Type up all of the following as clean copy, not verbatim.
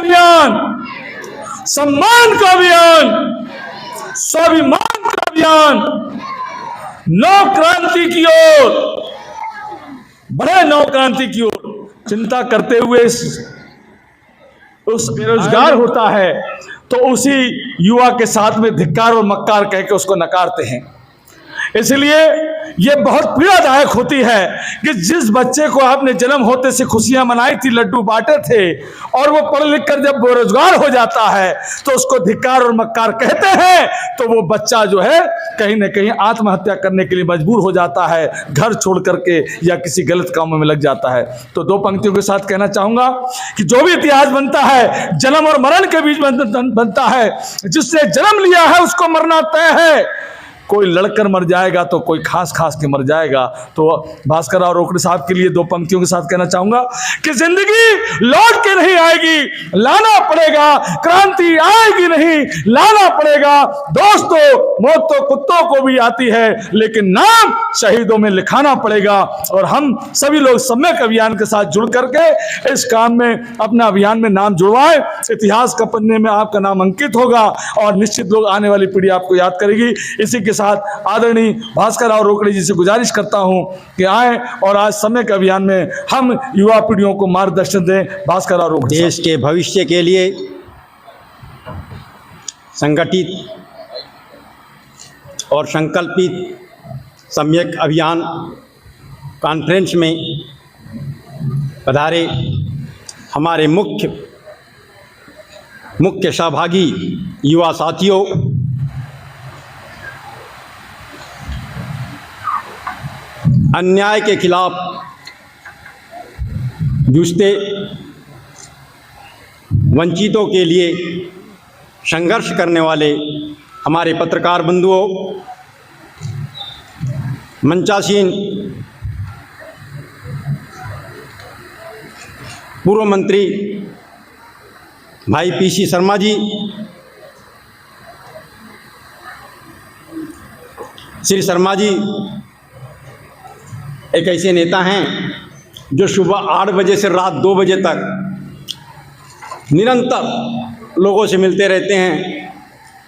अभियान, सम्मान का अभियान, स्वाभिमान का अभियान, नव क्रांति की ओर, बड़े नव क्रांति की ओर चिंता करते हुए उस बेरोजगार होता है तो उसी युवा के साथ में धिक्कार और मक्कार कह के उसको नकारते हैं। इसलिए ये बहुत पीड़ादायक होती है कि जिस बच्चे को आपने जन्म होते से खुशियां मनाई थी, लड्डू बांटे थे, और वो पढ़ लिख कर जब बेरोजगार हो जाता है तो उसको धिक्कार और मक्कार कहते हैं, तो वो बच्चा जो है कहीं ना कहीं आत्महत्या करने के लिए मजबूर हो जाता है, घर छोड़ करके या किसी गलत कामों में लग जाता है। तो दो पंक्तियों के साथ कहना चाहूंगा कि जो भी इतिहास बनता है जन्म और मरण के बीच बनता है, जिसने जन्म लिया है उसको मरना तय है। कोई लड़कर मर जाएगा तो कोई खास के मर जाएगा। तो भास्कर राव रोकड़े साहब के लिए दो पंक्तियों के साथ कहना चाहूंगा कि जिंदगी लौट के नहीं आएगी, लाना पड़ेगा, क्रांति आएगी नहीं, लाना पड़ेगा। दोस्तों, मौत तो कुत्तों को भी आती है, लेकिन नाम शहीदों में लिखाना पड़ेगा। और हम सभी लोग सम्यक अभियान के साथ जुड़ करके इस काम में अपना अभियान में नाम जुड़वाएं। इतिहास का पन्ने में आपका नाम अंकित होगा और निश्चित लोग आने वाली पीढ़ी आपको याद करेगी। इसी के साथ आदरणीय भास्कर राव रोकड़े जी से गुजारिश करता हूं कि आए और आज समय के अभियान में हम युवा पीढ़ियों को मार्गदर्शन दें। भास्कर राव रोकड़े। देश के भविष्य के लिए संगठित और संकल्पित सम्यक अभियान कॉन्फ्रेंस में पधारे हमारे मुख्य सहभागी युवा साथियों, अन्याय के खिलाफ जूझते वंचितों के लिए संघर्ष करने वाले हमारे पत्रकार बंधुओं, मंचासीन पूर्व मंत्री भाई पीसी शर्मा जी, श्री शर्मा जी एक ऐसे नेता हैं जो सुबह 8 बजे से रात 2 बजे तक निरंतर लोगों से मिलते रहते हैं।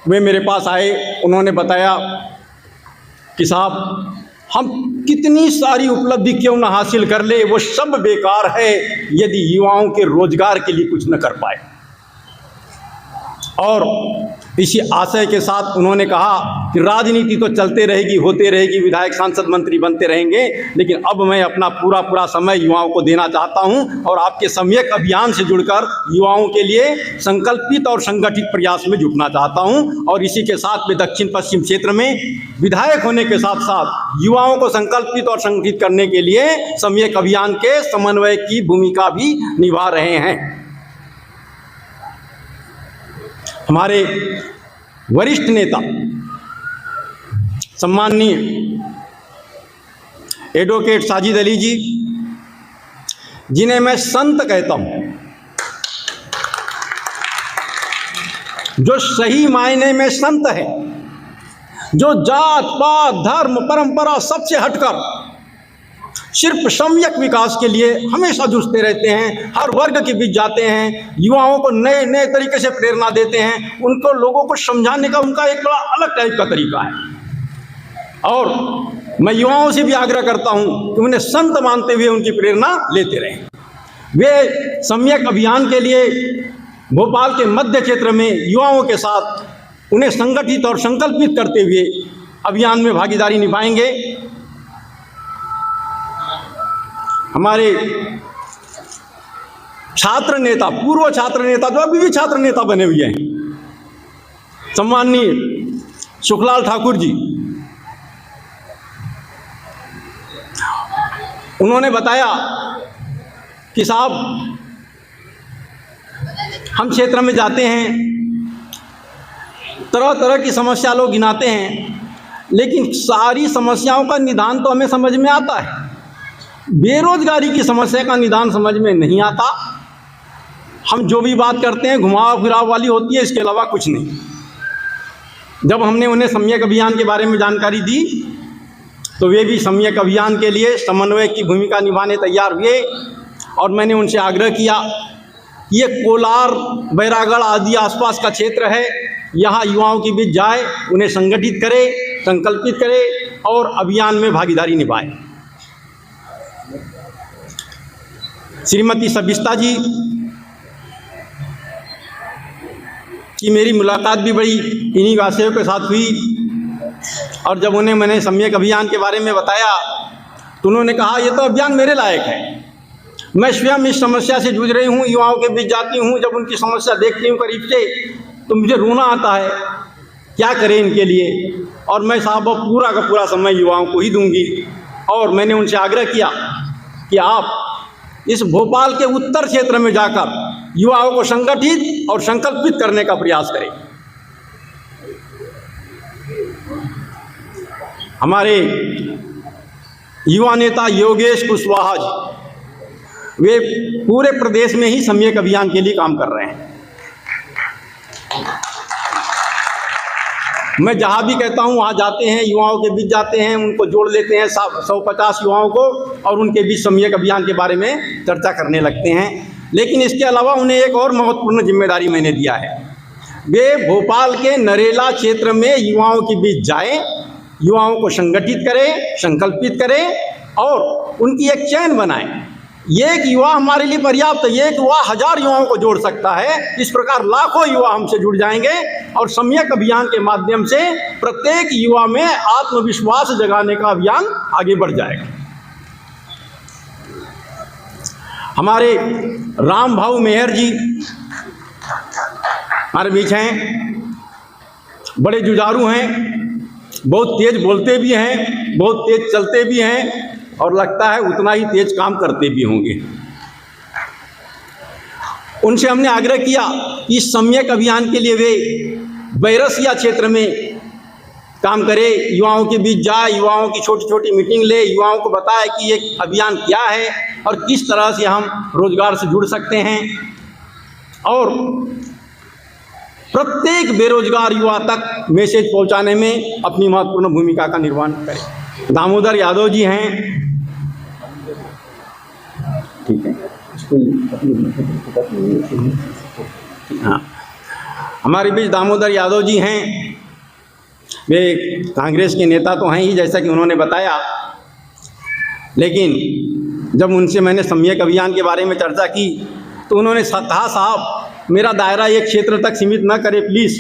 वे मेरे पास आए, उन्होंने बताया कि साहब हम कितनी सारी उपलब्धि क्यों ना हासिल कर ले, वो सब बेकार है यदि युवाओं के रोजगार के लिए कुछ न कर पाए। और इसी आशय के साथ उन्होंने कहा कि राजनीति तो चलते रहेगी, होते रहेगी, विधायक सांसद मंत्री बनते रहेंगे, लेकिन अब मैं अपना पूरा समय युवाओं को देना चाहता हूं और आपके सम्यक अभियान से जुड़कर युवाओं के लिए संकल्पित और संगठित प्रयास में जुटना चाहता हूं। और इसी के साथ में दक्षिण पश्चिम क्षेत्र में विधायक होने के साथ साथ युवाओं को संकल्पित और संगठित करने के लिए सम्यक अभियान के समन्वय की भूमिका भी निभा रहे हैं। हमारे वरिष्ठ नेता सम्माननीय एडवोकेट साजिद अली जी, जिन्हें मैं संत कहता हूं, जो सही मायने में संत है, जो जात पात धर्म परंपरा सबसे हटकर सिर्फ सम्यक विकास के लिए हमेशा जूझते रहते हैं, हर वर्ग के बीच जाते हैं, युवाओं को नए नए तरीके से प्रेरणा देते हैं, उनको लोगों को समझाने का उनका एक बड़ा अलग टाइप का तरीका है। और मैं युवाओं से भी आग्रह करता हूं कि उन्हें संत मानते हुए उनकी प्रेरणा लेते रहें। वे सम्यक अभियान के लिए भोपाल के मध्य क्षेत्र में युवाओं के साथ उन्हें संगठित और संकल्पित करते हुए अभियान में भागीदारी निभाएंगे। हमारे छात्र नेता, पूर्व छात्र नेता जो अभी भी छात्र नेता बने हुए हैं, सम्माननीय सुखलाल ठाकुर जी, उन्होंने बताया कि साहब हम क्षेत्र में जाते हैं, तरह तरह की समस्या लोग गिनाते हैं, लेकिन सारी समस्याओं का निदान तो हमें समझ में आता है, बेरोजगारी की समस्या का निदान समझ में नहीं आता। हम जो भी बात करते हैं घुमाव फिराव वाली होती है, इसके अलावा कुछ नहीं। जब हमने उन्हें सम्यक अभियान के बारे में जानकारी दी तो वे भी सम्यक अभियान के लिए समन्वय की भूमिका निभाने तैयार हुए और मैंने उनसे आग्रह किया ये कोलार, बैरागढ़ आदि आसपास का क्षेत्र है। यहाँ युवाओं के बीच जाए, उन्हें संगठित करे, संकल्पित करे और अभियान में भागीदारी निभाए। श्रीमती सबिस्ता जी की मेरी मुलाकात भी बड़ी इन्हीं वासियों के साथ हुई, और जब उन्हें मैंने सम्यक अभियान के बारे में बताया तो उन्होंने कहा, ये तो अभियान मेरे लायक है। मैं स्वयं इस समस्या से जूझ रही हूँ, युवाओं के बीच जाती हूँ, जब उनकी समस्या देखती हूँ करीब से तो मुझे रोना आता है, क्या करें इनके लिए। और मैं साहब पूरा का पूरा समय युवाओं को ही दूंगी। और मैंने उनसे आग्रह किया कि आप इस भोपाल के उत्तर क्षेत्र में जाकर युवाओं को संगठित और संकल्पित करने का प्रयास करें। हमारे युवा नेता योगेश कुशवाहा जी, वे पूरे प्रदेश में ही सम्यक अभियान के लिए काम कर रहे हैं। मैं जहाँ भी कहता हूँ वहाँ जाते हैं, युवाओं के बीच जाते हैं, उनको जोड़ लेते हैं 150 युवाओं को, और उनके बीच सम्यक अभियान के बारे में चर्चा करने लगते हैं। लेकिन इसके अलावा उन्हें एक और महत्वपूर्ण जिम्मेदारी मैंने दिया है। वे भोपाल के नरेला क्षेत्र में युवाओं के बीच जाएं, युवाओं को संगठित करें, संकल्पित करें और उनकी एक चैन बनाएं। एक युवा हमारे लिए पर्याप्त है, एक युवा 1000 युवाओं को जोड़ सकता है। इस प्रकार लाखों युवा हमसे जुड़ जाएंगे और सम्यक अभियान के माध्यम से प्रत्येक युवा में आत्मविश्वास जगाने का अभियान आगे बढ़ जाएगा। हमारे राम भाऊ मेहर जी हमारे बीच हैं, बड़े जुझारू हैं, बहुत तेज बोलते भी हैं, बहुत तेज चलते भी हैं और लगता है उतना ही तेज काम करते भी होंगे। उनसे हमने आग्रह किया कि इस सम्यक अभियान के लिए वे बैरसिया क्षेत्र में काम करे, युवाओं के बीच जाए, युवाओं की छोटी छोटी मीटिंग ले, युवाओं को बताए कि ये अभियान क्या है और किस तरह से हम रोजगार से जुड़ सकते हैं और प्रत्येक बेरोजगार युवा तक मैसेज पहुंचाने में अपनी महत्वपूर्ण भूमिका का निर्वहन करें। दामोदर यादव जी हैं, ठीक है, हाँ, हमारे बीच दामोदर यादव जी हैं। वे कांग्रेस के नेता तो हैं ही, जैसा कि उन्होंने बताया, लेकिन जब उनसे मैंने सम्यक अभियान के बारे में चर्चा की तो उन्होंने कहा, साहब मेरा दायरा एक क्षेत्र तक सीमित न करे प्लीज़,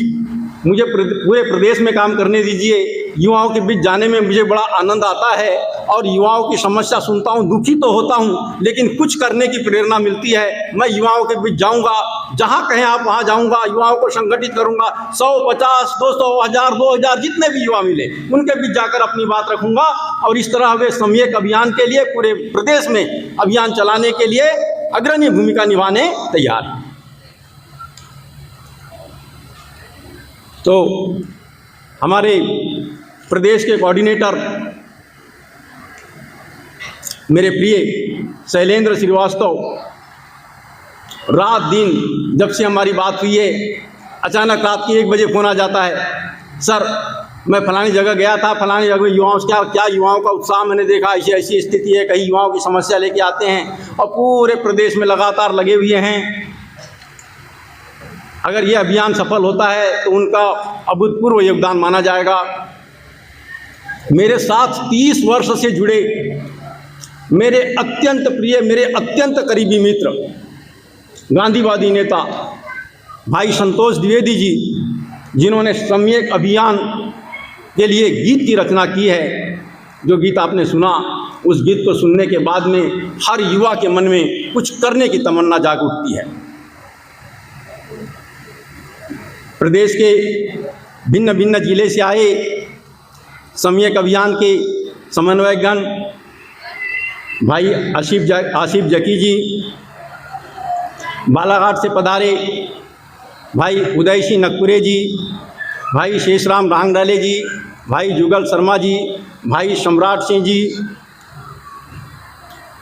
मुझे पूरे प्रदेश में काम करने दीजिए। युवाओं के बीच जाने में मुझे बड़ा आनंद आता है और युवाओं की समस्या सुनता हूँ, दुखी तो होता हूँ, लेकिन कुछ करने की प्रेरणा मिलती है। मैं युवाओं के बीच जाऊँगा, जहाँ कहें आप वहाँ जाऊँगा, युवाओं को संगठित करूँगा, 100, 50, 200, 1000, 2000 जितने भी युवा मिले उनके बीच जाकर अपनी बात रखूँगा और इस तरह वे सम्यक अभियान के लिए पूरे प्रदेश में अभियान चलाने के लिए अग्रणी भूमिका निभाने तैयार हैं। तो हमारे प्रदेश के कोऑर्डिनेटर मेरे प्रिय शैलेंद्र श्रीवास्तव, रात दिन जब से हमारी बात हुई है, अचानक रात के 1 बजे फ़ोन आ जाता है, सर मैं फलानी जगह गया था, फलानी जगह युवाओं से क्या युवाओं का उत्साह मैंने देखा, ऐसी ऐसी स्थिति है, कई युवाओं की समस्या लेके आते हैं और पूरे प्रदेश में लगातार लगे हुए हैं। अगर ये अभियान सफल होता है तो उनका अभूतपूर्व योगदान माना जाएगा। मेरे साथ 30 वर्ष से जुड़े मेरे अत्यंत प्रिय, मेरे अत्यंत करीबी मित्र, गांधीवादी नेता भाई संतोष द्विवेदी जी, जिन्होंने सम्यक अभियान के लिए गीत की रचना की है, जो गीत आपने सुना, उस गीत को सुनने के बाद में हर युवा के मन में कुछ करने की तमन्ना जाग उठती है। प्रदेश के भिन्न भिन्न जिले से आए सम्यक अभियान के समन्वयकगण भाई आसिफ जकी जी, बालाघाट से पधारे भाई उदय सिंह नकपुरे जी, भाई शेषराम रांगडाले जी, भाई जुगल शर्मा जी, भाई सम्राट सिंह जी,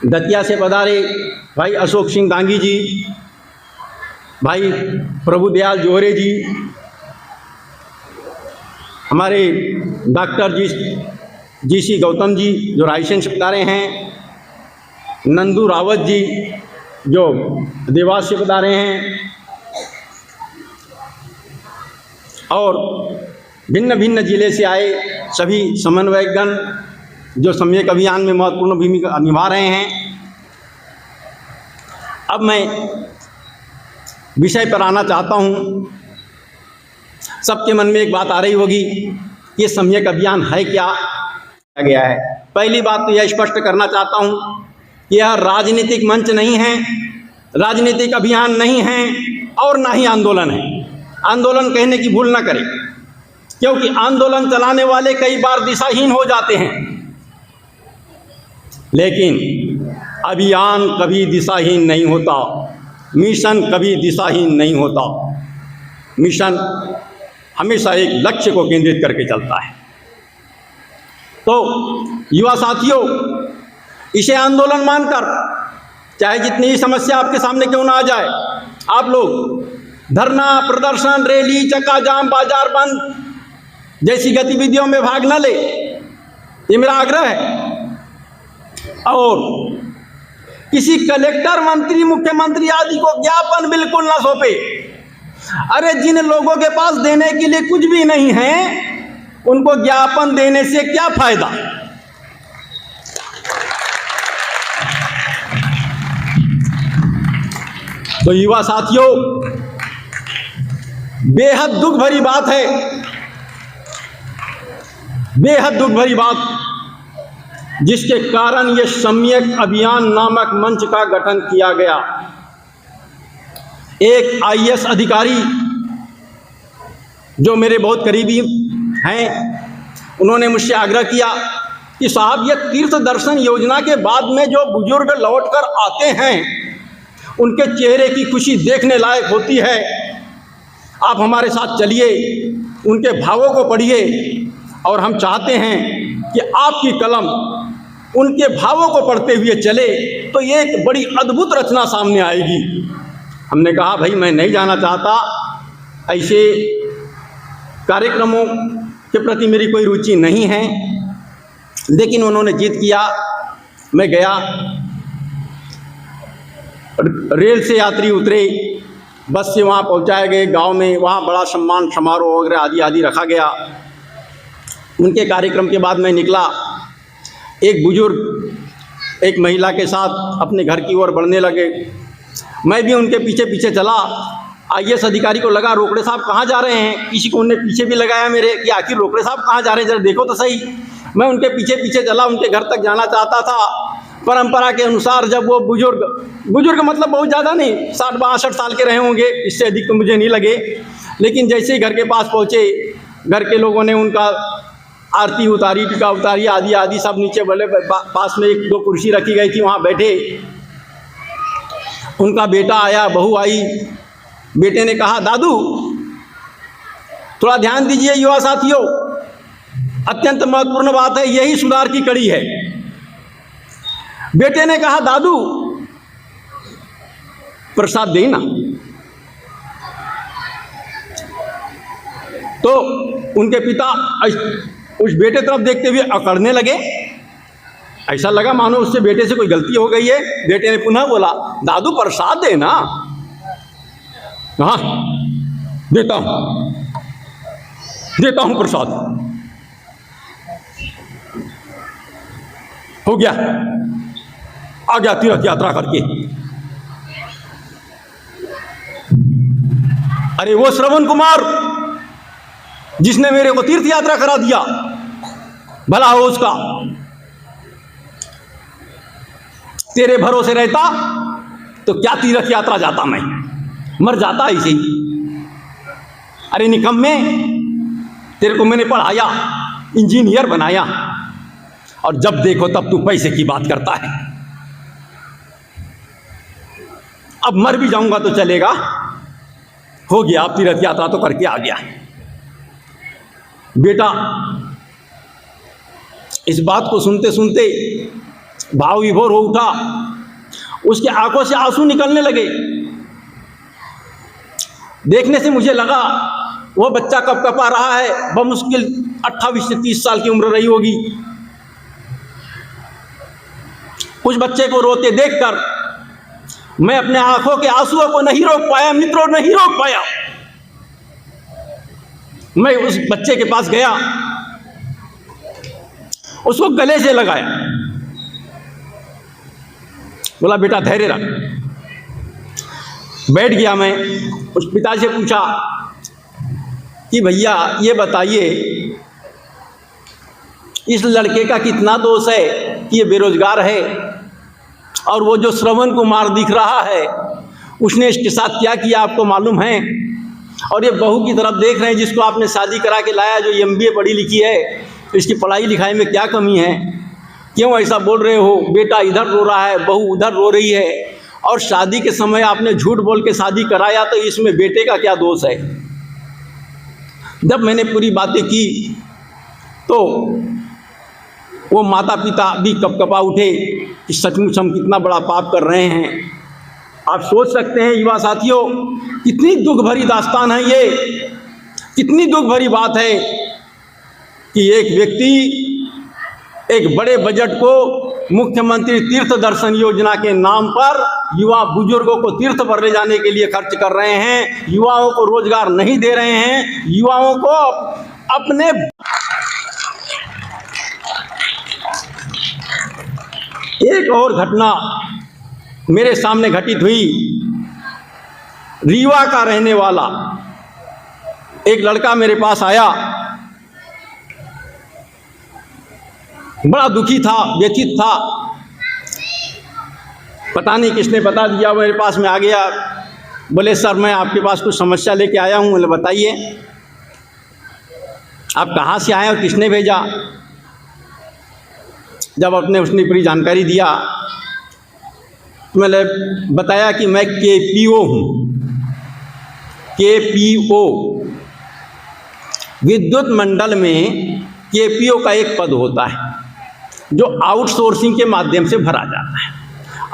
दतिया से पधारे भाई अशोक सिंह दांगी जी, भाई प्रभुदयाल जोहरे जी, हमारे डॉक्टर जी सी गौतम जी जो रायसेन से पधारे हैं, नंदू रावत जी, जो देवास से बता रहे हैं और भिन्न भिन्न जिले से आए सभी समन्वयकगण जो सम्यक अभियान में महत्वपूर्ण भूमिका निभा रहे हैं। अब मैं विषय पर आना चाहता हूँ। सबके मन में एक बात आ रही होगी, ये सम्यक अभियान है क्या गया है। पहली बात तो यह स्पष्ट करना चाहता हूँ, यह राजनीतिक मंच नहीं है, राजनीतिक अभियान नहीं है और ना ही आंदोलन है। आंदोलन कहने की भूल ना करें, क्योंकि आंदोलन चलाने वाले कई बार दिशाहीन हो जाते हैं, लेकिन अभियान कभी दिशाहीन नहीं होता, मिशन कभी दिशाहीन नहीं होता। मिशन हमेशा एक लक्ष्य को केंद्रित करके चलता है। तो युवा साथियों, इसे आंदोलन मानकर चाहे जितनी ही समस्या आपके सामने क्यों ना आ जाए, आप लोग धरना, प्रदर्शन, रैली, चक्का जाम, बाजार बंद जैसी गतिविधियों में भाग न ले, ये मेरा आग्रह है। और किसी कलेक्टर, मंत्री, मुख्यमंत्री आदि को ज्ञापन बिल्कुल ना सौंपे। अरे जिन लोगों के पास देने के लिए कुछ भी नहीं है, उनको ज्ञापन देने से क्या फायदा। तो युवा साथियों, बेहद दुख भरी बात है, बेहद दुख भरी बात, जिसके कारण ये सम्यक अभियान नामक मंच का गठन किया गया। एक आईएएस अधिकारी जो मेरे बहुत करीबी हैं, उन्होंने मुझसे आग्रह किया कि साहब, ये तीर्थ दर्शन योजना के बाद में जो बुजुर्ग लौटकर आते हैं, उनके चेहरे की खुशी देखने लायक होती है। आप हमारे साथ चलिए, उनके भावों को पढ़िए, और हम चाहते हैं कि आपकी कलम उनके भावों को पढ़ते हुए चले तो ये एक बड़ी अद्भुत रचना सामने आएगी। हमने कहा भाई, मैं नहीं जाना चाहता, ऐसे कार्यक्रमों के प्रति मेरी कोई रुचि नहीं है, लेकिन उन्होंने जिद किया। मैं गया, रेल से यात्री उतरे, बस से वहाँ पहुँचाए गए गांव में, वहाँ बड़ा सम्मान समारोह वगैरह आदि आदि रखा गया। उनके कार्यक्रम के बाद मैं निकला, एक बुजुर्ग एक महिला के साथ अपने घर की ओर बढ़ने लगे। मैं भी उनके पीछे पीछे चला। आईएएस अधिकारी को लगा, रोकड़े साहब कहाँ जा रहे हैं। किसी को उन्होंने पीछे भी लगाया मेरे कि आखिर रोकड़े साहब कहाँ जा रहे हैं, जरा देखो तो सही। मैं उनके पीछे पीछे चला, उनके घर तक जाना चाहता था। परंपरा के अनुसार जब वो बुजुर्ग मतलब बहुत ज़्यादा नहीं, 60-62 साल के रहे होंगे, इससे अधिक तो मुझे नहीं लगे, लेकिन जैसे ही घर के पास पहुँचे, घर के लोगों ने उनका आरती उतारी, टीका उतारी, आदि आदि सब नीचे बोले। पास में 1-2 कुर्सी रखी गई थी, वहाँ बैठे। उनका बेटा आया, बहू आई। बेटे ने कहा, दादू थोड़ा ध्यान दीजिए युवा साथियों, अत्यंत महत्वपूर्ण बात है, यही सुधार की कड़ी है। बेटे ने कहा, दादू प्रसाद देना। तो उनके पिता उस बेटे तरफ देखते हुए अकड़ने लगे। ऐसा लगा मानो उससे बेटे से कोई गलती हो गई है। बेटे ने पुनः बोला, दादू प्रसाद देना। हाँ, देता हूं प्रसाद। हो गया, आ गया तीर्थ यात्रा करके। अरे वो श्रवण कुमार जिसने मेरे को तीर्थ यात्रा करा दिया, भला हो उसका। तेरे भरोसे रहता तो क्या तीर्थ यात्रा जाता, मैं मर जाता ऐसे ही। अरे निकम्मे, तेरे को मैंने पढ़ाया, इंजीनियर बनाया, और जब देखो तब तू पैसे की बात करता है। अब मर भी जाऊंगा तो चलेगा। हो गया, अब तीर्थ यात्रा तो करके आ गया। बेटा इस बात को सुनते सुनते भाव विभोर हो उठा, उसके आंखों से आंसू निकलने लगे। देखने से मुझे लगा वो बच्चा कब कपा रहा है, बमुश्किल 28 से 30 साल की उम्र रही होगी। उस बच्चे को रोते देखकर मैं अपने आंखों के आंसुओं को नहीं रोक पाया मित्रों, नहीं रोक पाया। मैं उस बच्चे के पास गया, उसको गले से लगाया, बोला बेटा धैर्य रख। बैठ गया। मैं उस पिता से पूछा कि भैया ये बताइए इस लड़के का कितना दोष है कि ये बेरोजगार है, और वो जो श्रवण कुमार दिख रहा है उसने इसके साथ क्या किया आपको मालूम है? और ये बहू की तरफ देख रहे हैं जिसको आपने शादी करा के लाया, जो MBA पढ़ी लिखी है, तो इसकी पढ़ाई लिखाई में क्या कमी है? क्यों ऐसा बोल रहे हो? बेटा इधर रो रहा है, बहू उधर रो रही है, और शादी के समय आपने झूठ बोल के शादी कराया, तो इसमें बेटे का क्या दोष है? जब मैंने पूरी बातें की तो वो माता पिता भी कपकपा उठे कि सचमुच हम कितना बड़ा पाप कर रहे हैं। आप सोच सकते हैं युवा साथियों, कितनी दुख भरी दास्तान है ये, कितनी दुख भरी बात है कि एक व्यक्ति एक बड़े बजट को मुख्यमंत्री तीर्थ दर्शन योजना के नाम पर युवा बुजुर्गों को तीर्थ पर ले जाने के लिए खर्च कर रहे हैं, युवाओं को रोजगार नहीं दे रहे हैं, युवाओं को अपने। एक और घटना मेरे सामने घटित हुई। रीवा का रहने वाला एक लड़का मेरे पास आया, बड़ा दुखी था, व्यथित था। पता नहीं किसने बता दिया, मेरे पास में आ गया। बोले सर मैं आपके पास कुछ समस्या लेके आया हूँ। बोले बताइए आप कहाँ से आए और किसने भेजा? जब उसने पूरी जानकारी दिया तो मैंने बताया कि मैं KPO हूँ। KPO विद्युत मंडल में KPO का एक पद होता है जो आउटसोर्सिंग के माध्यम से भरा जाता है।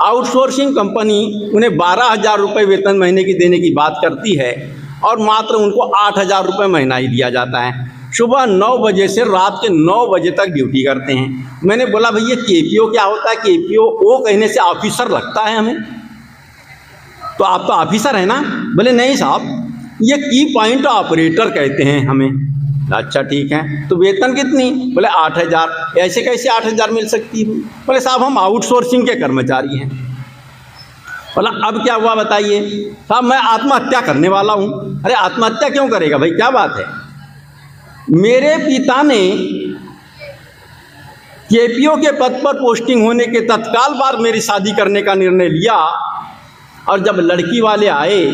आउटसोर्सिंग कंपनी उन्हें 12,000 रुपये वेतन महीने की देने की बात करती है, और मात्र उनको 8,000 रुपये महीना ही दिया जाता है। सुबह 9 बजे से रात के 9 बजे तक ड्यूटी करते हैं। मैंने बोला भैया KPO क्या होता है? KPO ओ कहने से ऑफिसर लगता है हमें, तो आप तो ऑफिसर है ना? बोले नहीं साहब ये की पॉइंट ऑपरेटर कहते हैं हमें। अच्छा ठीक है, तो वेतन कितनी? बोले 8,000। ऐसे कैसे 8,000 मिल सकती है? बोले साहब हम आउटसोर्सिंग के कर्मचारी हैं। बोला अब क्या हुआ बताइए? साहब मैं आत्महत्या करने वाला हूँ। अरे आत्महत्या क्यों करेगा भाई, क्या बात है? मेरे पिता ने KPO के पद पर पोस्टिंग होने के तत्काल बाद मेरी शादी करने का निर्णय लिया, और जब लड़की वाले आए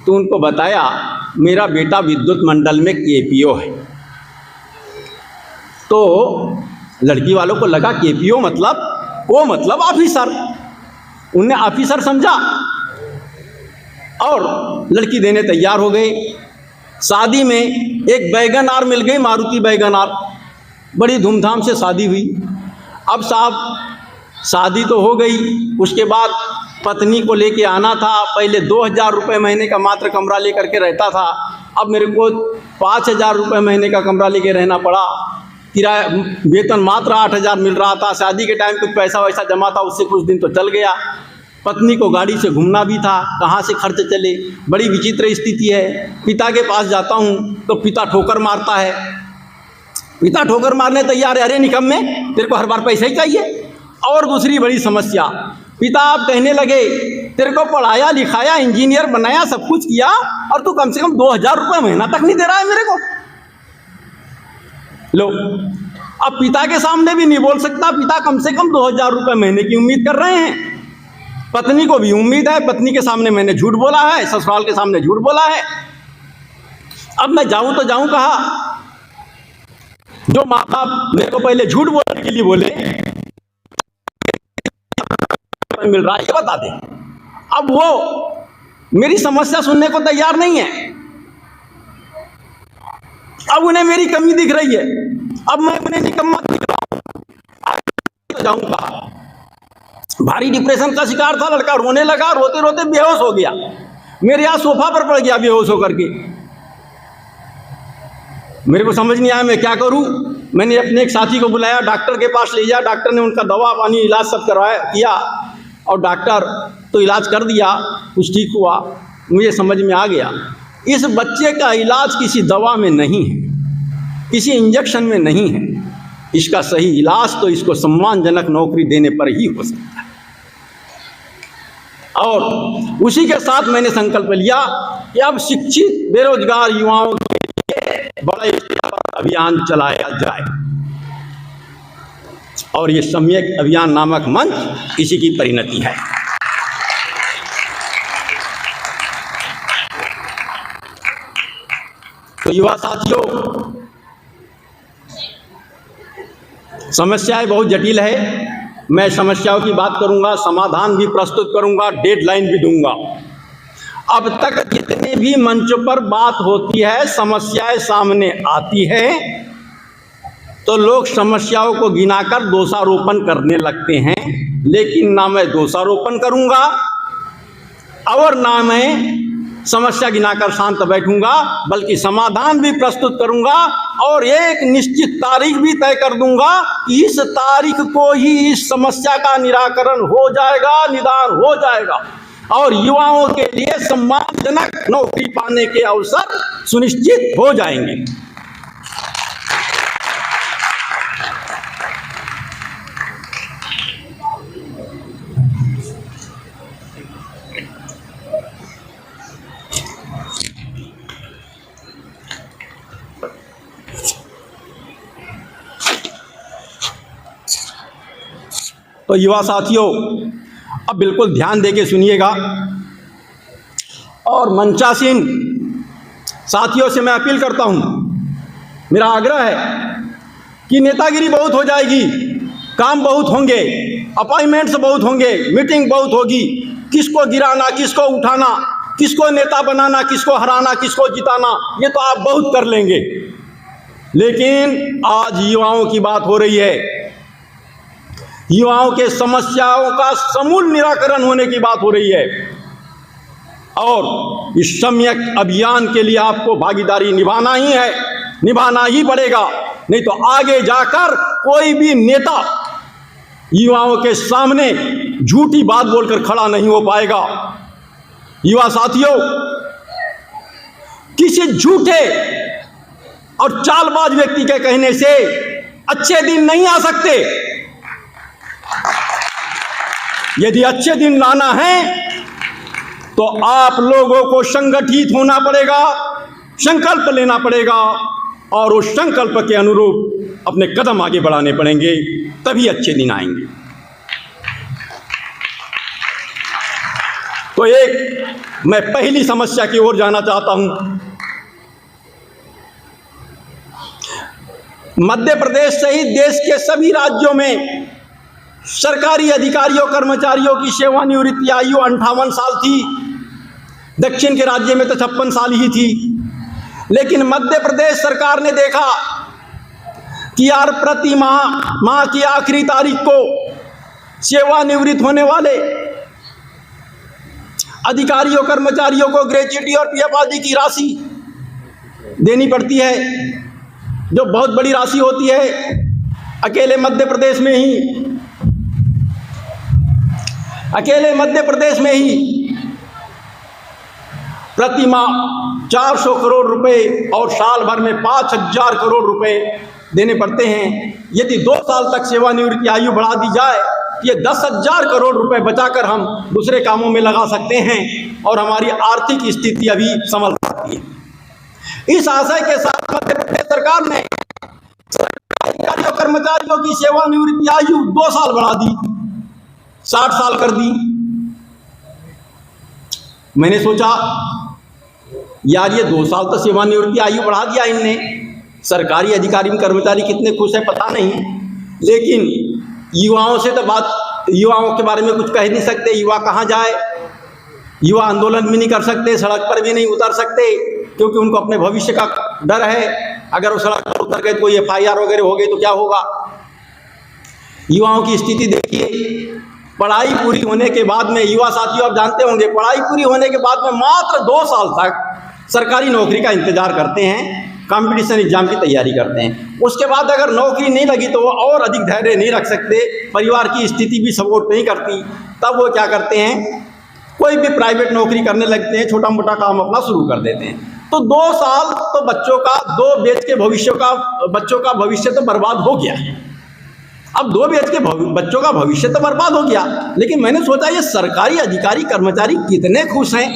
तो उनको बताया मेरा बेटा विद्युत मंडल में KPO है। तो लड़की वालों को लगा KPO मतलब ऑफिसर, उन्हें ऑफिसर समझा और लड़की देने तैयार हो गए। शादी में एक वैगन आर मिल गई, मारुति वैगन आर, बड़ी धूमधाम से शादी हुई। अब साहब शादी तो हो गई, उसके बाद पत्नी को लेके आना था। पहले 2,000 रुपये महीने का मात्र कमरा लेकर के रहता था, अब मेरे को 5,000 रुपये महीने का कमरा लेके रहना पड़ा। किराया वेतन मात्र 8,000 मिल रहा था। शादी के टाइम कुछ पैसा वैसा जमा था, उससे कुछ दिन तो चल गया। पत्नी को गाड़ी से घूमना भी था, कहाँ से खर्च चले, बड़ी विचित्र स्थिति है। पिता के पास जाता हूँ तो पिता ठोकर मारता है, पिता ठोकर मारने तैयार है। अरे निकम्मे तेरे को हर बार पैसा ही चाहिए। और दूसरी बड़ी समस्या, पिता आप कहने लगे तेरे को पढ़ाया लिखाया इंजीनियर बनाया सब कुछ किया, और तू कम से कम 2,000 रुपये महीना तक नहीं दे रहा है मेरे को। लो अब पिता के सामने भी नहीं बोल सकता, पिता कम से कम 2,000 रुपये महीने की उम्मीद कर रहे हैं। पत्नी को भी उम्मीद है, पत्नी के सामने मैंने झूठ बोला है, ससुराल के सामने झूठ बोला है। अब मैं जाऊं तो जाऊं कहाँ? जो माँ बाप मेरे को पहले झूठ बोलने के लिए बोले मिल रहा है ये बता दे, अब वो मेरी समस्या सुनने को तैयार नहीं है। अब उन्हें मेरी कमी दिख रही है, अब मैं उन्हें निकम्मा दिख रहा हूं, तो जाऊंगा। भारी डिप्रेशन का शिकार था लड़का, रोने लगा, रोते रोते बेहोश हो गया। मेरे यहाँ सोफा पर पड़ गया बेहोश होकर के। मेरे को समझ नहीं आया मैं क्या करूं। मैंने अपने एक साथी को बुलाया, डॉक्टर के पास ले गया। डॉक्टर ने उनका दवा पानी इलाज सब करवाया किया, और डॉक्टर तो इलाज कर दिया, कुछ ठीक हुआ, मुझे समझ में आ गया इस बच्चे का इलाज किसी दवा में नहीं है, किसी इंजेक्शन में नहीं है। इसका सही इलाज तो इसको सम्मानजनक नौकरी देने पर ही हो सकता है। और उसी के साथ मैंने संकल्प लिया कि अब शिक्षित बेरोजगार युवाओं के लिए बड़े अभियान चलाया जाए, और ये सम्यक अभियान नामक मंच इसी की परिणति है। तो युवा साथियों, समस्याएं बहुत जटिल है। मैं समस्याओं की बात करूंगा, समाधान भी प्रस्तुत करूंगा, डेडलाइन भी दूंगा। अब तक जितने भी मंचों पर बात होती है, समस्याएं सामने आती है, तो लोग समस्याओं को गिनाकर दोषारोपण करने लगते हैं। लेकिन ना मैं दोषारोपण करूंगा और ना मैं समस्या गिनाकर शांत बैठूंगा, बल्कि समाधान भी प्रस्तुत करूंगा और एक निश्चित तारीख भी तय कर दूंगा कि इस तारीख को ही इस समस्या का निराकरण हो जाएगा, निदान हो जाएगा और युवाओं के लिए सम्मानजनक नौकरी पाने के अवसर सुनिश्चित हो जाएंगे। तो युवा साथियों, अब बिल्कुल ध्यान देके सुनिएगा और मंचासीन साथियों से मैं अपील करता हूं, मेरा आग्रह है कि नेतागिरी बहुत हो जाएगी, काम बहुत होंगे, अपॉइंटमेंट्स बहुत होंगे, मीटिंग बहुत होगी, किसको गिराना, किसको उठाना, किसको नेता बनाना, किसको हराना, किसको जिताना, ये तो आप बहुत कर लेंगे। लेकिन आज युवाओं की बात हो रही है, युवाओं के समस्याओं का समूल निराकरण होने की बात हो रही है और इस सम्यक अभियान के लिए आपको भागीदारी निभाना ही है, निभाना ही पड़ेगा। नहीं तो आगे जाकर कोई भी नेता युवाओं के सामने झूठी बात बोलकर खड़ा नहीं हो पाएगा। युवा साथियों, किसी झूठे और चालबाज व्यक्ति के कहने से अच्छे दिन नहीं आ सकते। यदि अच्छे दिन लाना है तो आप लोगों को संगठित होना पड़ेगा, संकल्प लेना पड़ेगा और उस संकल्प के अनुरूप अपने कदम आगे बढ़ाने पड़ेंगे, तभी अच्छे दिन आएंगे। तो एक मैं पहली समस्या की ओर जाना चाहता हूं। मध्य प्रदेश सहित देश के सभी राज्यों में सरकारी अधिकारियों कर्मचारियों की सेवानिवृत्ति आयु 58 साल थी। दक्षिण के राज्य में तो 56 साल ही थी। लेकिन मध्य प्रदेश सरकार ने देखा कि यार प्रति माह की आखिरी तारीख को सेवानिवृत्त होने वाले अधिकारियों कर्मचारियों को ग्रेच्युटी और पीएफ आदि की राशि देनी पड़ती है, जो बहुत बड़ी राशि होती है। अकेले मध्य प्रदेश में ही प्रति माह 400 करोड़ रुपए और साल भर में 5000 करोड़ रुपए देने पड़ते हैं। यदि 2 साल तक सेवानिवृत्ति आयु बढ़ा दी जाए, ये 10,000 करोड़ रुपए बचाकर हम दूसरे कामों में लगा सकते हैं और हमारी आर्थिक स्थिति अभी संभल सकती है। इस आशय के साथ मध्य प्रदेश सरकार ने सरकारी कर्मचारियों की सेवानिवृत्ति आयु 2 साल बढ़ा दी, 60 साल कर दी। मैंने सोचा यार ये 2 साल तो सेवानिवृत्ति आयु बढ़ा दिया इनने, सरकारी अधिकारी कर्मचारी कितने खुश है पता नहीं, लेकिन युवाओं से तो युवाओं के बारे में कुछ कह नहीं सकते। युवा कहाँ जाए, युवा आंदोलन भी नहीं कर सकते, सड़क पर भी नहीं उतर सकते, क्योंकि उनको अपने भविष्य का डर है। अगर वो सड़क पर उतर गए तो कोई FIR वगैरह हो गई तो क्या होगा। युवाओं की स्थिति देखिए, पढ़ाई पूरी होने के बाद में, युवा साथियों आप जानते होंगे, पढ़ाई पूरी होने के बाद में मात्र 2 साल तक सरकारी नौकरी का इंतजार करते हैं, कंपटीशन एग्जाम की तैयारी करते हैं। उसके बाद अगर नौकरी नहीं लगी तो वो और अधिक धैर्य नहीं रख सकते, परिवार की स्थिति भी सपोर्ट नहीं करती, तब वो क्या करते हैं, कोई भी प्राइवेट नौकरी करने लगते हैं, छोटा मोटा काम अपना शुरू कर देते हैं। तो 2 साल तो बच्चों का, 2 बैच के बच्चों का भविष्य तो बर्बाद हो गया। अब 2 बैच के बच्चों का भविष्य तो बर्बाद हो गया, लेकिन मैंने सोचा ये सरकारी अधिकारी कर्मचारी कितने खुश हैं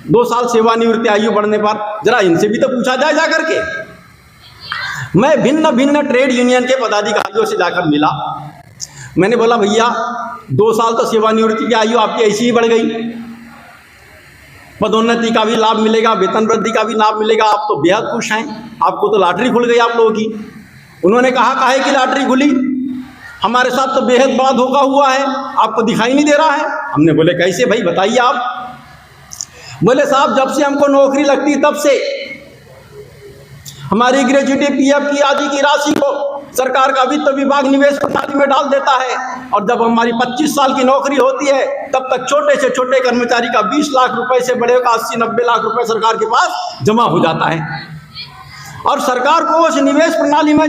2 साल सेवानिवृत्ति आयु बढ़ने पर, जरा इनसे भी तो पूछा जाए जा करके। मैं भिन्न भिन्न ट्रेड यूनियन के पदाधिकारियों से जाकर मिला। मैंने बोला भैया 2 साल तो सेवानिवृत्ति की आयु आपकी ऐसी ही बढ़ गई, पदोन्नति का भी लाभ मिलेगा, वेतन वृद्धि का भी लाभ मिलेगा, आप तो बेहद खुश हैं, आपको तो लॉटरी खुल गई आप लोगों की। उन्होंने कहा काहे की लॉटरी खुली, हमारे साथ तो बेहद बड़ा धोखा हुआ है, आपको दिखाई नहीं दे रहा है। हमने बोले कैसे भाई बताइए आप। बोले साहब जब से हमको नौकरी लगती तब से हमारी ग्रेजुएटी पीएफ की आदि की राशि को सरकार का वित्त विभाग निवेश प्रणाली में डाल देता है, और जब हमारी 25 साल की नौकरी होती है तब तक छोटे से छोटे कर्मचारी का 20 लाख रुपए से बड़े का 80-90 लाख रुपए सरकार के पास जमा हो जाता है। और सरकार को उस निवेश प्रणाली में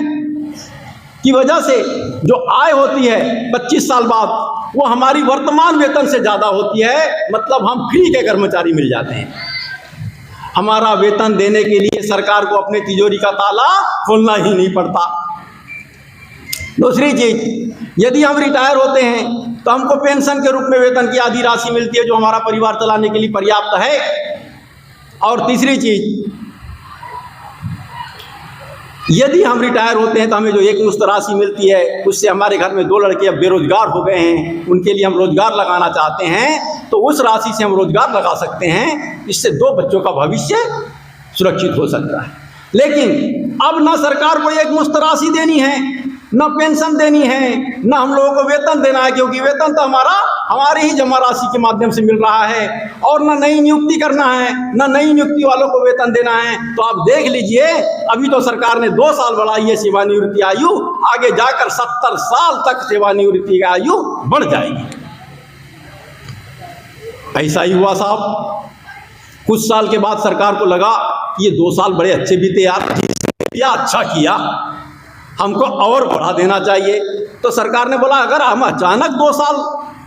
की वजह से जो आय होती है 25 साल बाद वो हमारी वर्तमान वेतन से ज़्यादा होती है, मतलब हम फ्री के कर्मचारी मिल जाते हैं। हमारा वेतन देने के लिए सरकार को अपने तिजोरी का ताला खोलना ही नहीं पड़ता। दूसरी चीज, यदि हम रिटायर होते हैं तो हमको पेंशन के रूप में वेतन की आधी राशि मिलती है जो हमारा परिवार चलाने के लिए पर्याप्त है। और तीसरी चीज, यदि हम रिटायर होते हैं तो हमें जो एकमुश्त राशि मिलती है उससे हमारे घर में 2 लड़के अब बेरोजगार हो गए हैं, उनके लिए हम रोजगार लगाना चाहते हैं तो उस राशि से हम रोजगार लगा सकते हैं, इससे 2 बच्चों का भविष्य सुरक्षित हो सकता है। लेकिन अब ना सरकार को एकमुश्त राशि देनी है, न पेंशन देनी है, न हम लोगों को वेतन देना है, क्योंकि वेतन तो हमारी ही जमा राशि के माध्यम से मिल रहा है, और न नई नियुक्ति करना है, न नई नियुक्ति वालों को वेतन देना है। तो आप देख लीजिए अभी तो सरकार ने 2 साल बढ़ाई है सेवानिवृत्ति आयु, आगे जाकर 70 साल तक सेवानिवृत्ति की आयु बढ़ जाएगी। ऐसा ही हुआ साहब। कुछ साल के बाद सरकार को लगा ये 2 साल बड़े अच्छे बीते यार, अच्छा किया, हमको और बढ़ा देना चाहिए। तो सरकार ने बोला अगर हम अचानक 2 साल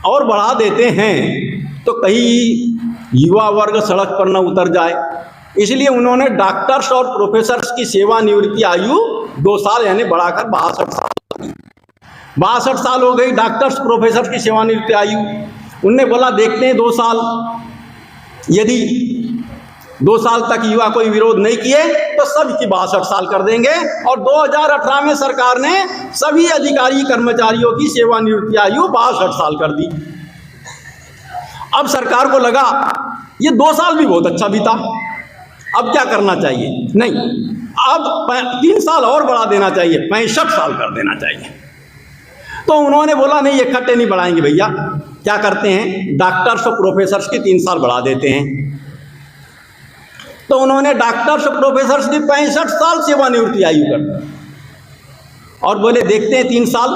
और बढ़ा देते हैं तो कहीं युवा वर्ग सड़क पर न उतर जाए, इसलिए उन्होंने डॉक्टर्स और प्रोफेसर्स की सेवानिवृत्ति आयु 2 साल यानी बढ़ाकर 62 साल हो गई डॉक्टर्स प्रोफेसर्स की सेवानिवृत्ति आयु। उनने बोला देखते हैं 2 साल, यदि 2 साल तक युवा कोई विरोध नहीं किए तो सबकी 62 साल कर देंगे। और 2018 में सरकार ने सभी अधिकारी कर्मचारियों की सेवानिवृत्ति आयु 62 साल कर दी। अब सरकार को लगा ये 2 साल भी बहुत अच्छा बीता, अब क्या करना चाहिए, नहीं अब 3 साल और बढ़ा देना चाहिए, 65 साल कर देना चाहिए। तो उन्होंने बोला नहीं इकट्ठे नहीं बढ़ाएंगे भैया, क्या करते हैं डॉक्टर्स और प्रोफेसर्स की 3 साल बढ़ा देते हैं। तो उन्होंने डॉक्टर्स और प्रोफेसर्स की 65 साल सेवानिवृत्ति आयु कर दी और बोले देखते हैं 3 साल,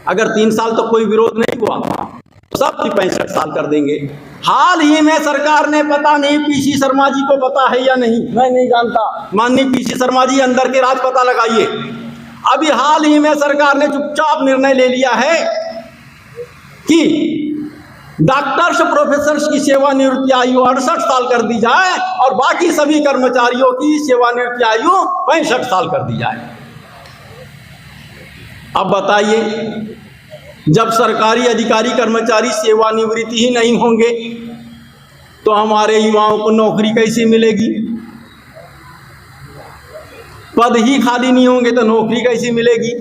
अगर 3 साल तो कोई विरोध नहीं हुआ तो सबकी 65 साल कर देंगे। हाल ही में सरकार ने, पता नहीं पीसी शर्मा जी को पता है या नहीं, मैं नहीं जानता, माननीय पीसी शर्मा जी अंदर के राज पता लगाइए। अभी हाल ही में सरकार ने चुपचाप निर्णय ले लिया है कि डॉक्टर्स प्रोफेसर्स की सेवानिवृत्ति आयु 68 साल कर दी जाए और बाकी सभी कर्मचारियों की सेवानिवृत्ति आयु 65 साल कर दी जाए। अब बताइए जब सरकारी अधिकारी कर्मचारी सेवानिवृत्ति ही नहीं होंगे तो हमारे युवाओं को नौकरी कैसे मिलेगी? पद ही खाली नहीं होंगे तो नौकरी कैसे मिलेगी?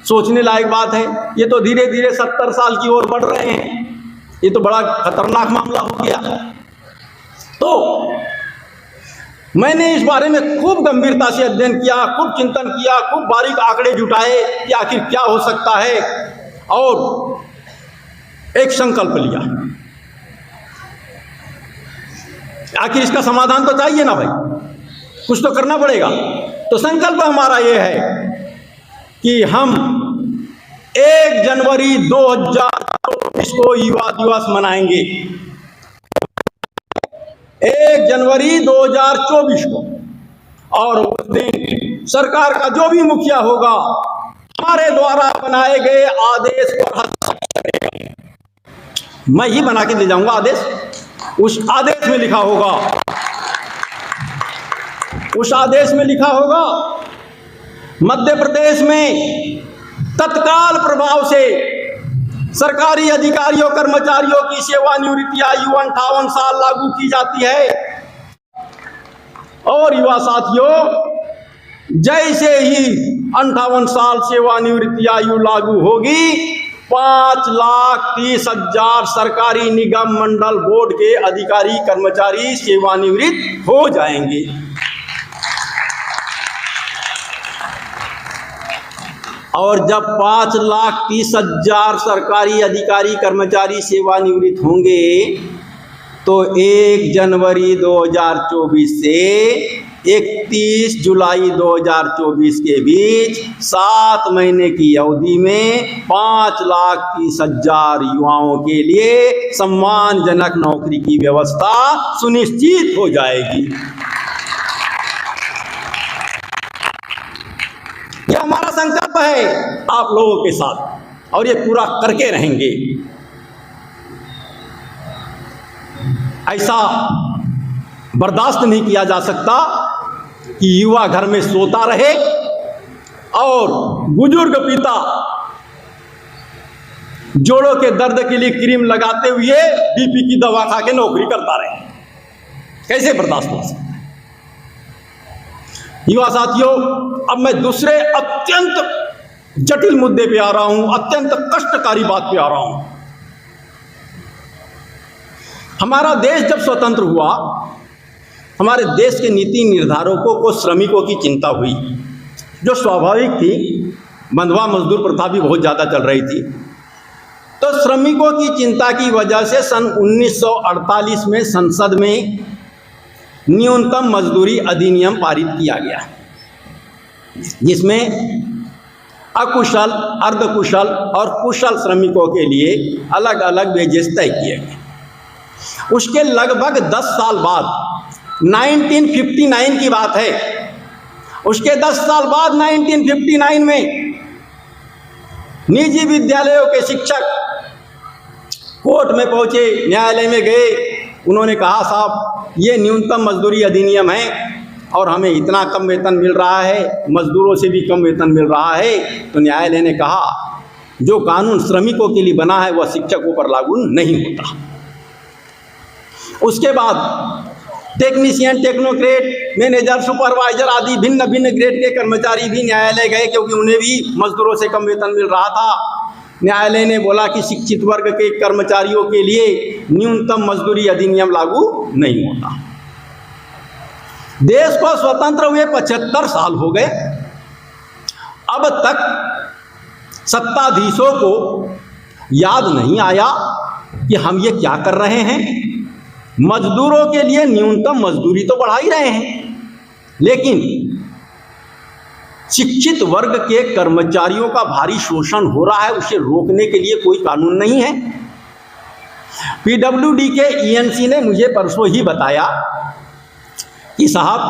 सोचने लायक बात है। ये तो धीरे धीरे 70 साल की ओर बढ़ रहे हैं, ये तो बड़ा खतरनाक मामला हो गया। तो मैंने इस बारे में खूब गंभीरता से अध्ययन किया, खूब चिंतन किया, खूब बारीक आंकड़े जुटाए कि आखिर क्या हो सकता है, और एक संकल्प लिया। आखिर इसका समाधान तो चाहिए ना भाई, कुछ तो करना पड़ेगा। तो संकल्प हमारा ये है कि हम 1 जनवरी 2024 को युवा दिवस मनाएंगे। 1 जनवरी 2024 को, और उस दिन सरकार का जो भी मुखिया होगा हमारे द्वारा बनाए गए आदेश पर हस्ताक्षर करेगा। मैं ही बना के ले जाऊंगा आदेश, उस आदेश में लिखा होगा, उस आदेश में लिखा होगा मध्य प्रदेश में तत्काल प्रभाव से सरकारी अधिकारियों कर्मचारियों की सेवानिवृत्ति आयु 58 साल लागू की जाती है। और युवा साथियों, जैसे ही 58 साल सेवानिवृत्ति आयु लागू होगी, 5,30,000 सरकारी निगम मंडल बोर्ड के अधिकारी कर्मचारी सेवानिवृत्त हो जाएंगे। और जब 5,30,000 सरकारी अधिकारी कर्मचारी सेवानिवृत्त होंगे तो 1 जनवरी 2024 से 31 जुलाई 2024 के बीच 7 महीने की अवधि में 5,30,000 युवाओं के लिए सम्मानजनक नौकरी की व्यवस्था सुनिश्चित हो जाएगी। यह हमारा संकल्प है आप लोगों के साथ, और ये पूरा करके रहेंगे। ऐसा बर्दाश्त नहीं किया जा सकता कि युवा घर में सोता रहे और बुजुर्ग पिता जोड़ों के दर्द के लिए क्रीम लगाते हुए बीपी की दवा खा के नौकरी करता रहे। कैसे बर्दाश्त हो सकता है? युवा साथियों, अब मैं दूसरे अत्यंत जटिल मुद्दे पे आ रहा हूं, अत्यंत कष्टकारी बात पे आ रहा हूं। हमारा देश जब स्वतंत्र हुआ, हमारे देश के नीति निर्धारकों को श्रमिकों की चिंता हुई, जो स्वाभाविक थी। बंधुआ मजदूर प्रथा भी बहुत ज़्यादा चल रही थी, तो श्रमिकों की चिंता की वजह से सन 1948 में संसद में न्यूनतम मजदूरी अधिनियम पारित किया गया, जिसमें अकुशल, अर्धकुशल और कुशल श्रमिकों के लिए अलग अलग वेजेस तय किए गए। उसके लगभग 10 साल बाद 1959 की बात है, उसके 10 साल बाद 1959 में निजी विद्यालयों के शिक्षक कोर्ट में पहुंचे, न्यायालय में गए। उन्होंने कहा, साहब ये न्यूनतम मजदूरी अधिनियम है और हमें इतना कम वेतन मिल रहा है, मजदूरों से भी कम वेतन मिल रहा है। तो न्यायालय ने कहा, जो कानून श्रमिकों के लिए बना है वह शिक्षकों पर लागू नहीं होता। उसके बाद टेक्नीशियन, टेक्नोक्रेट, मैनेजर, सुपरवाइजर आदि भिन्न भिन्न ग्रेड के कर्मचारी भी न्यायालय गए, क्योंकि उन्हें भी मजदूरों से कम वेतन मिल रहा था। न्यायालय ने बोला कि शिक्षित वर्ग के कर्मचारियों के लिए न्यूनतम मजदूरी अधिनियम लागू नहीं होता। देश को स्वतंत्र हुए 75 साल हो गए, अब तक सत्ताधीशों को याद नहीं आया कि हम ये क्या कर रहे हैं। मजदूरों के लिए न्यूनतम मजदूरी तो बढ़ा ही रहे हैं, लेकिन शिक्षित वर्ग के कर्मचारियों का भारी शोषण हो रहा है, उसे रोकने के लिए कोई कानून नहीं है। पीडब्ल्यूडी के ईएनसी ने मुझे परसों ही बताया कि साहब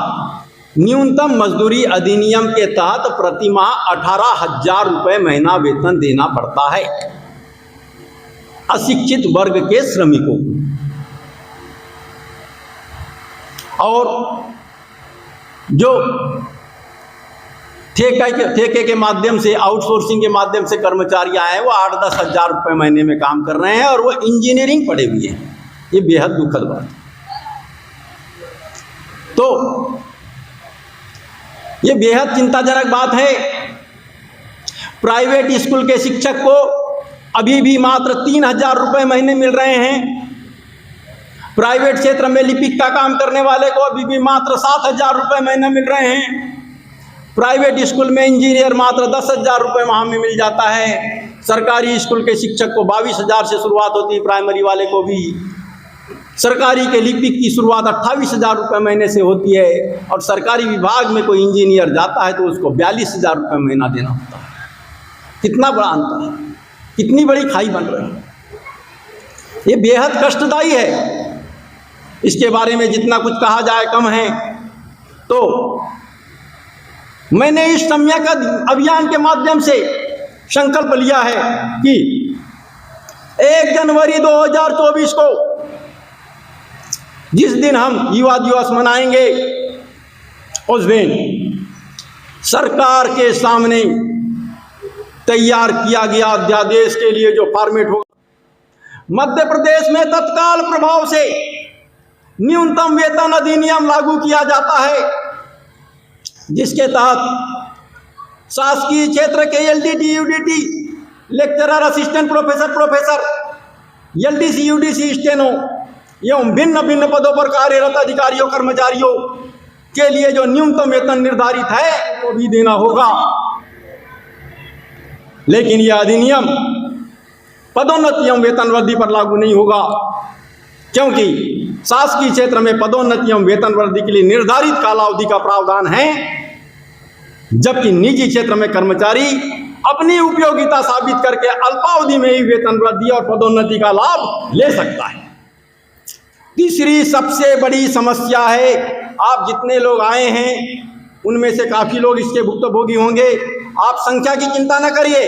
न्यूनतम मजदूरी अधिनियम के तहत प्रति माह 18,000 रुपये महीना वेतन देना पड़ता है अशिक्षित वर्ग के श्रमिकों को। और जो ठेके के माध्यम से, आउटसोर्सिंग के माध्यम से कर्मचारी आए हैं, वो 8-10 हज़ार रुपये महीने में काम कर रहे हैं और वो इंजीनियरिंग पढ़े हुए हैं। ये बेहद दुखद बात है। तो ये बेहद चिंताजनक बात है। प्राइवेट स्कूल के शिक्षक को अभी भी मात्र 3,000 रुपये महीने मिल रहे हैं। प्राइवेट क्षेत्र में लिपिक का काम करने वाले को अभी भी मात्र 7,000 रुपये महीने मिल रहे हैं। प्राइवेट स्कूल में इंजीनियर मात्र 10,000 रुपये माह में मिल जाता है। सरकारी स्कूल के शिक्षक को 22,000 से शुरुआत होती है, प्राइमरी वाले को भी। सरकारी के लिपिक की शुरुआत 28,000 रुपये महीने से होती है, और सरकारी विभाग में कोई इंजीनियर जाता है तो उसको 42,000 रुपये महीना देना होता है। कितना बड़ा अंतर है, कितनी बड़ी खाई बन रही है। ये बेहद कष्टदायी है। इसके बारे में जितना कुछ कहा जाए कम है। तो मैंने इस सम्यक अभियान के माध्यम से संकल्प लिया है कि 1 जनवरी 2024 को जिस दिन हम युवा दिवस मनाएंगे उस दिन सरकार के सामने तैयार किया गया अध्यादेश के लिए जो फॉर्मेट होगा, मध्य प्रदेश में तत्काल प्रभाव से न्यूनतम वेतन अधिनियम लागू किया जाता है, जिसके तहत शासकीय क्षेत्र के LDT, Utd, lecturer, assistant professor, LDC, UDC, steno एवं भिन्न भिन्न पदों पर कार्यरत अधिकारियों कर्मचारियों के लिए जो न्यूनतम वेतन निर्धारित है वो भी देना होगा। लेकिन यह अधिनियम पदोन्नति एवं वेतन वृद्धि पर लागू नहीं होगा, क्योंकि शासकीय क्षेत्र में पदोन्नति एवं वेतन वृद्धि के लिए निर्धारित कालावधि का प्रावधान है, जबकि निजी क्षेत्र में कर्मचारी अपनी उपयोगिता साबित करके अल्पावधि में ही वेतन वृद्धि और पदोन्नति का लाभ ले सकता है। तीसरी सबसे बड़ी समस्या है, आप जितने लोग आए हैं उनमें से काफी लोग इसके भुक्तभोगी होंगे, आप संख्या की चिंता न करिए।